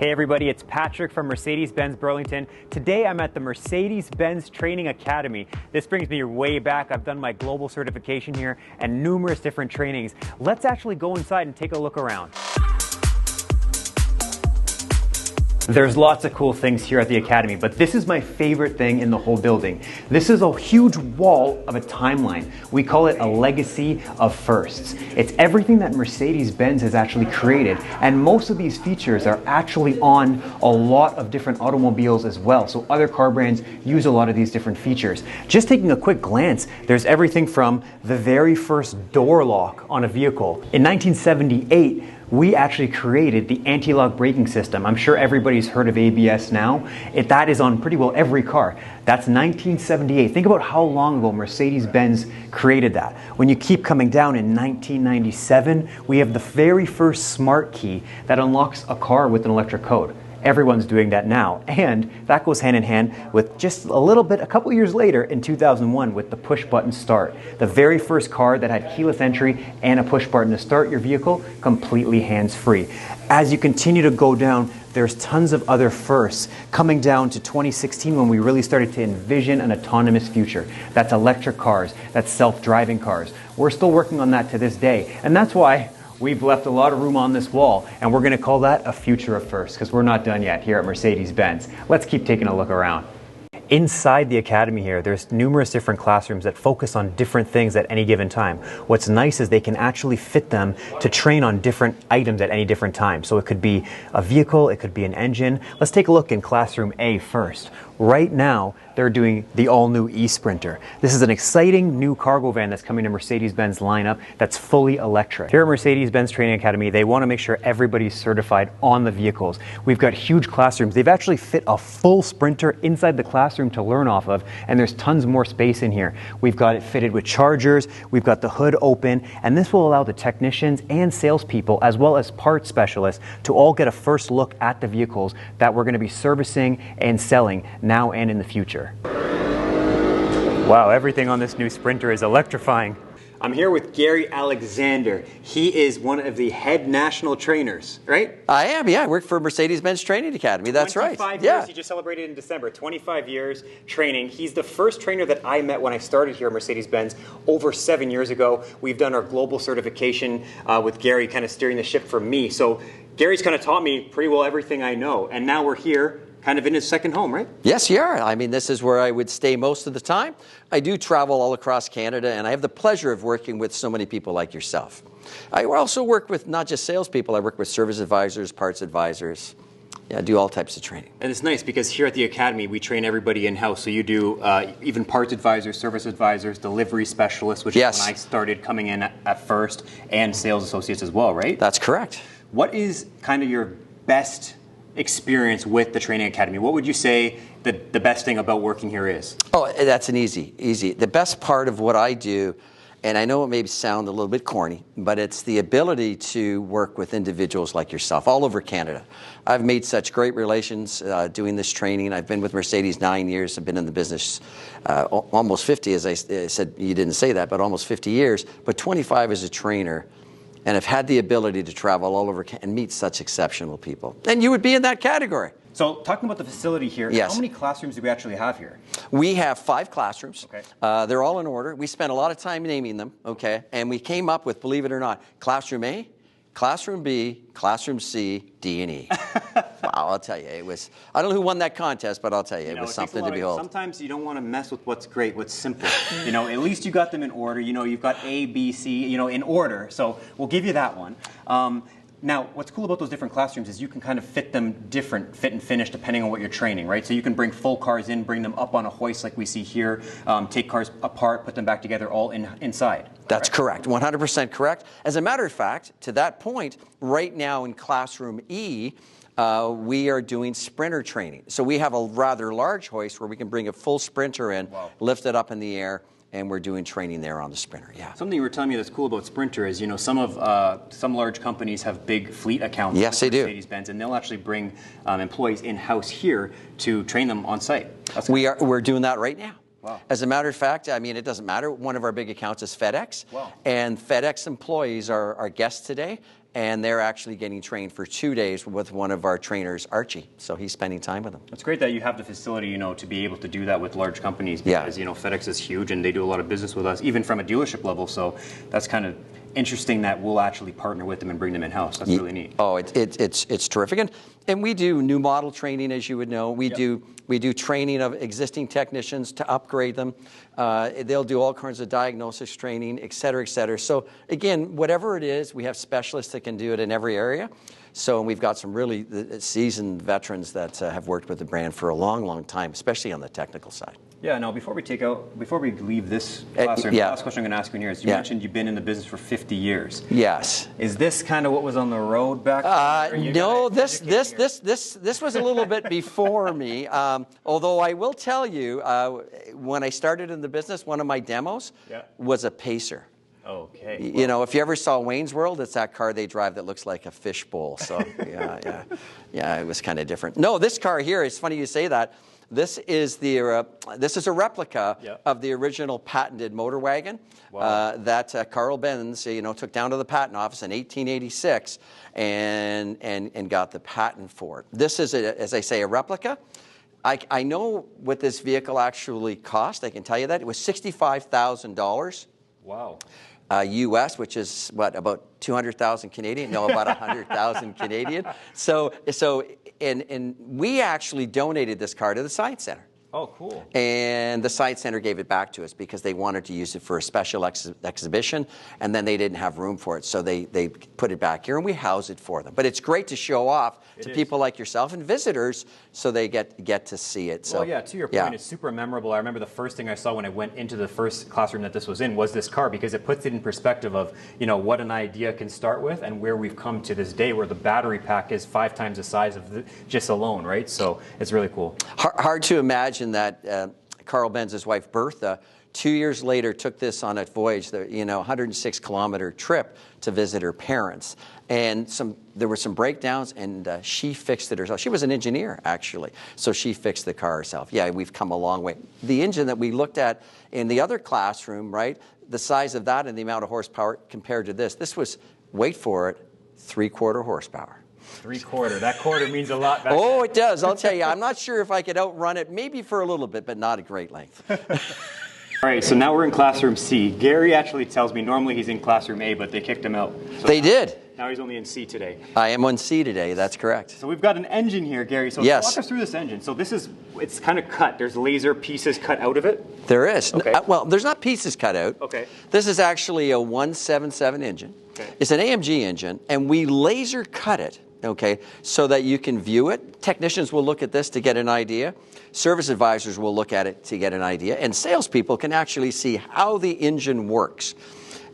Hey everybody, it's Patrick from Mercedes-Benz Burlington. Today I'm at the Mercedes-Benz Training Academy. This brings me way back. I've done my global certification here and numerous different trainings. Let's actually go inside and take a look around. There's lots of cool things here at the Academy, but this is my favorite thing in the whole building. This is a huge wall of a timeline. We call it a legacy of firsts. It's everything that Mercedes-Benz has actually created, and most of these features are actually on a lot of different automobiles as well, so other car brands use a lot of these different features. Just taking a quick glance, there's everything from the very first door lock on a vehicle. In 1978, we actually created the anti-lock braking system. I'm sure everybody's heard of ABS now. That is on pretty well every car. That's 1978. Think about how long ago Mercedes-Benz created that. When you keep coming down in 1997, we have the very first smart key that unlocks a car with an electric code. Everyone's doing that now, and that goes hand in hand with just a couple years later in 2001 with the push button start. The very first car that had keyless entry and a push button to start your vehicle completely hands-free. As you continue to go down, there's tons of other firsts, coming down to 2016 when we really started to envision an autonomous future. That's electric cars, that's self-driving cars. We're still working on that to this day, and that's why we've left a lot of room on this wall, and we're going to call that a future of firsts, because we're not done yet here at Mercedes-Benz. Let's keep taking a look around. Inside the Academy here, there's numerous different classrooms that focus on different things at any given time. What's nice is they can actually fit them to train on different items at any different time. So it could be a vehicle, it could be an engine. Let's take a look in Classroom A first. Right now, they're doing the all-new e-Sprinter. This is an exciting new cargo van that's coming to Mercedes-Benz lineup that's fully electric. Here at Mercedes-Benz Training Academy, they want to make sure everybody's certified on the vehicles. We've got huge classrooms. They've actually fit a full Sprinter inside the classroom to learn off of, and there's tons more space in here. We've got it fitted with chargers, we've got the hood open, and this will allow the technicians and salespeople, as well as parts specialists, to all get a first look at the vehicles that we're going to be servicing and selling now and in the future. Wow, everything on this new Sprinter is electrifying. I'm here with Gary Alexander. He is one of the head national trainers, right? I am, yeah. I work for Mercedes-Benz Training Academy. That's right. 25 years, he just celebrated in December. 25 years training. He's the first trainer that I met when I started here at Mercedes-Benz over 7 years ago. We've done our global certification with Gary kind of steering the ship for me. So Gary's kind of taught me pretty well everything I know. And now we're here kind of in his second home, right? Yes, you are. I mean, this is where I would stay most of the time. I do travel all across Canada, and I have the pleasure of working with so many people like yourself. I also work with not just salespeople. I work with service advisors, parts advisors. Yeah, I do all types of training. And it's nice because here at the Academy, we train everybody in-house. So you do even parts advisors, service advisors, delivery specialists, which is when I started coming in at first, and sales associates as well, right? That's correct. What is kind of your best experience with the Training Academy? What would you say the best thing about working here is? Oh, that's an easy. The best part of what I do, and I know it may sound a little bit corny, but it's the ability to work with individuals like yourself all over Canada. I've made such great relations doing this training. I've been with Mercedes 9 years. I've been in the business almost 50, as I said. You didn't say that, but almost 50 years, but 25 as a trainer. And have had the ability to travel all over and meet such exceptional people. And you would be in that category. So talking about the facility here, yes. How many classrooms do we actually have here? We have 5 classrooms. Okay. They're all in order. We spent a lot of time naming them, okay? And we came up with, believe it or not, Classroom A, Classroom B, Classroom C, D, and E. Wow, I'll tell you, it was, I don't know who won that contest, but I'll tell you, it was something to behold. Sometimes you don't want to mess with what's great, what's simple. You know, at least you got them in order. You know, you've got A, B, C, you know, in order. So we'll give you that one. Now, what's cool about those different classrooms is you can kind of fit them different, fit and finish, depending on what you're training, right? So you can bring full cars in, bring them up on a hoist like we see here, take cars apart, put them back together all inside. That's correct, 100% correct. As a matter of fact, to that point, right now in Classroom E, we are doing Sprinter training. So we have a rather large hoist where we can bring a full Sprinter in, lift it up in the air, and we're doing training there on the Sprinter, yeah. Something you were telling me that's cool about Sprinter is, you know, some large companies have big fleet accounts. Yes, they do. Mercedes-Benz, and they'll actually bring employees in-house here to train them on site. We're doing that right now. Wow. As a matter of fact, I mean, it doesn't matter. One of our big accounts is FedEx. Wow. And FedEx employees are our guests today. and they're actually getting trained for 2 days with one of our trainers, Archie. So he's spending time with them. It's great that you have the facility, you know, to be able to do that with large companies because, you know, FedEx is huge and they do a lot of business with us, even from a dealership level. So that's kind of interesting that we'll actually partner with them and bring them in-house. That's really neat. Oh, it's terrific. And we do new model training, as you would know. We do training of existing technicians to upgrade them. They'll do all kinds of diagnosis training, et cetera, et cetera. So again, whatever it is, we have specialists that can do it in every area. So we've got some really seasoned veterans that have worked with the brand for a long, long time, especially on the technical side. Yeah, now before we leave this classroom, the last question I'm going to ask you in here is, you mentioned you've been in the business for 50 years. Yes. Is this kind of what was on the road back then? No, this was a little bit before me. Although I will tell you, when I started in the business, one of my demos was a Pacer. Okay. You know, if you ever saw Wayne's World, it's that car they drive that looks like a fishbowl. So yeah, it was kind of different. No, this car here, it's funny you say that. This is a replica of the original patented motor wagon that Carl Benz, you know, took down to the patent office in 1886 and got the patent for it. This is, as I say, a replica. I know what this vehicle actually cost. I can tell you that. It was $65,000. Wow. US, which is what, about 200,000 Canadian? No, about 100,000 Canadian. So we actually donated this car to the Science Center. Oh, cool. And the Science Center gave it back to us because they wanted to use it for a special exhibition, and then they didn't have room for it, so they put it back here, and we house it for them. But it's great to show off to people like yourself and visitors so they get to see it. So, well, yeah, to your point, it's super memorable. I remember the first thing I saw when I went into the first classroom that this was in was this car, because it puts it in perspective of, you know, what an idea can start with and where we've come to this day, where the battery pack is 5 times the size of just alone, right? So it's really cool. Hard to imagine that Carl Benz's wife Bertha 2 years later took this on a voyage, the 106-kilometer trip to visit her parents, and there were some breakdowns, and she fixed it herself. She was an engineer, actually, so she fixed the car herself. Yeah, we've come a long way. The engine that we looked at in the other classroom, right, the size of that and the amount of horsepower compared to this was, wait for it, 3/4 horsepower. 3/4. That quarter means a lot back Oh, then. it does. I'll tell you. I'm not sure if I could outrun it, maybe for a little bit, but not at great length. All right, so now we're in classroom C. Gary actually tells me normally he's in classroom A, but they kicked him out. So they did. Now he's only in C today. I am on C today. That's correct. So we've got an engine here, Gary. So walk us through this engine. So it's kind of cut. There's laser pieces cut out of it? There is. Okay. Well, there's not pieces cut out. Okay. This is actually a 177 engine. Okay. It's an AMG engine, and we laser cut it, okay, so that you can view it. Technicians will look at this to get an idea. Service advisors will look at it to get an idea. And salespeople can actually see how the engine works.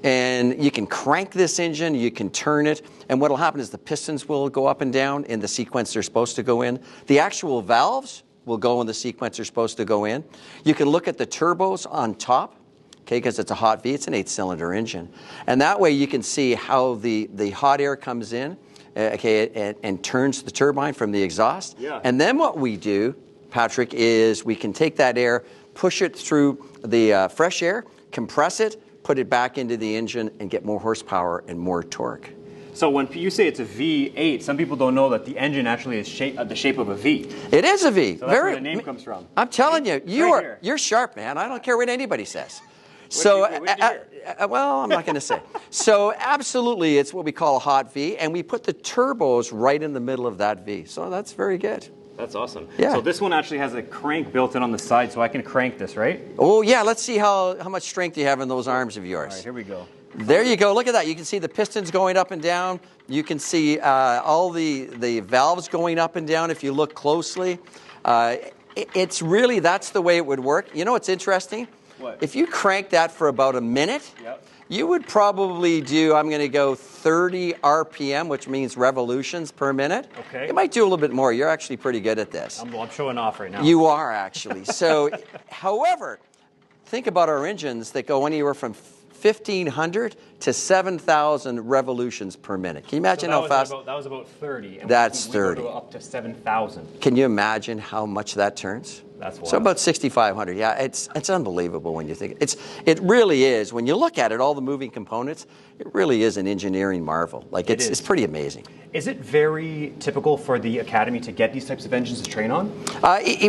And you can crank this engine, you can turn it, and what will happen is the pistons will go up and down in the sequence they're supposed to go in. The actual valves will go in the sequence they're supposed to go in. You can look at the turbos on top, okay, because it's a hot V, it's an 8-cylinder engine. And that way you can see how the hot air comes in, okay, and turns the turbine from the exhaust. Yeah. And then what we do, Patrick, is we can take that air, push it through the fresh air, compress it, put it back into the engine, and get more horsepower and more torque. So when you say it's a V8, some people don't know that the engine actually is the shape of a V. It is a V. So that's where the name comes from. I'm telling you, you're sharp, man. I don't care what anybody says. Well, I'm not going to say. So absolutely, it's what we call a hot V, and we put the turbos right in the middle of that V. So that's very good. That's awesome. Yeah. So this one actually has a crank built in on the side, so I can crank this, right? Oh, yeah. Let's see how much strength you have in those arms of yours. All right, here we go. There you go. Look at that. You can see the pistons going up and down. You can see all the valves going up and down if you look closely. It's really, that's the way it would work. You know what's interesting? What? If you crank that for about a minute, you would probably do, I'm going to go 30 RPM, which means revolutions per minute. Okay. You might do a little bit more. You're actually pretty good at this. I'm showing off right now. You are, actually. So, however, think about our engines that go anywhere from 1,500 to 7,000 revolutions per minute. Can you imagine how fast? That was about 30. And That's we 30. go up to 7,000. Can you imagine how much that turns? That's wild. So about 6,500. Yeah, it's unbelievable when you think it really is. When you look at it, all the moving components, it really is an engineering marvel. Like it's pretty amazing. Is it very typical for the Academy to get these types of engines to train on?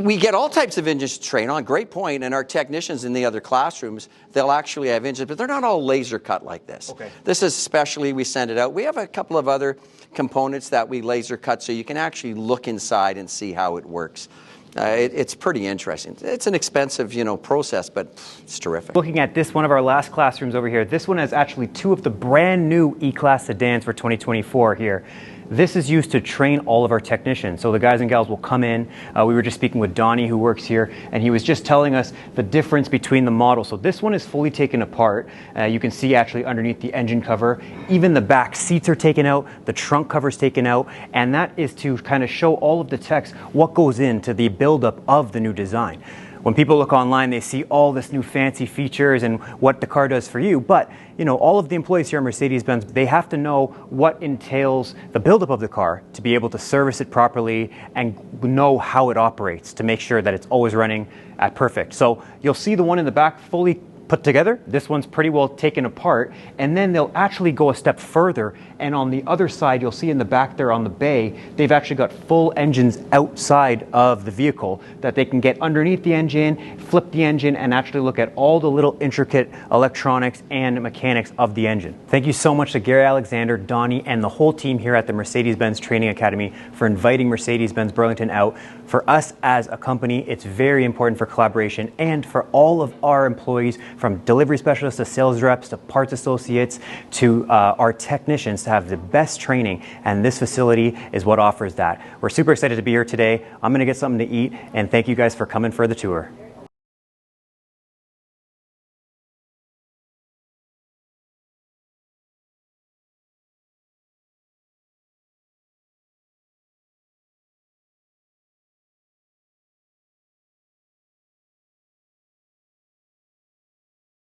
We get all types of engines to train on. Great point. And our technicians in the other classrooms, they'll actually have engines, but they're not all laser cut like this. Okay. This is especially, we send it out. We have a couple of other components that we laser cut so you can actually look inside and see how it works. It's pretty interesting. It's an expensive, process, but it's terrific. Looking at this, one of our last classrooms over here, this one has actually 2 of the brand new E-Class sedans for 2024 here. This is used to train all of our technicians. So the guys and gals will come in. We were just speaking with Donnie, who works here, and he was just telling us the difference between the models. So this one is fully taken apart. You can see actually underneath the engine cover. Even the back seats are taken out, the trunk cover's taken out, and that is to kind of show all of the techs what goes into the buildup of the new design. When people look online, they see all this new fancy features and what the car does for you, but all of the employees here at Mercedes-Benz, they have to know what entails the buildup of the car to be able to service it properly and know how it operates to make sure that it's always running at perfect. So you'll see the one in the back fully put together. This one's pretty well taken apart, and then they'll actually go a step further, and on the other side you'll see in the back there on the bay, they've actually got full engines outside of the vehicle that they can get underneath the engine, flip the engine, and actually look at all the little intricate electronics and mechanics of the engine. Thank you so much to Gary Alexander, Donnie, and the whole team here at the Mercedes-Benz Training Academy for inviting Mercedes-Benz Burlington out. For us as a company, it's very important for collaboration, and for all of our employees, from delivery specialists to sales reps to parts associates to our technicians, to have the best training, and this facility is what offers that. We're super excited to be here today. I'm going to get something to eat, and thank you guys for coming for the tour.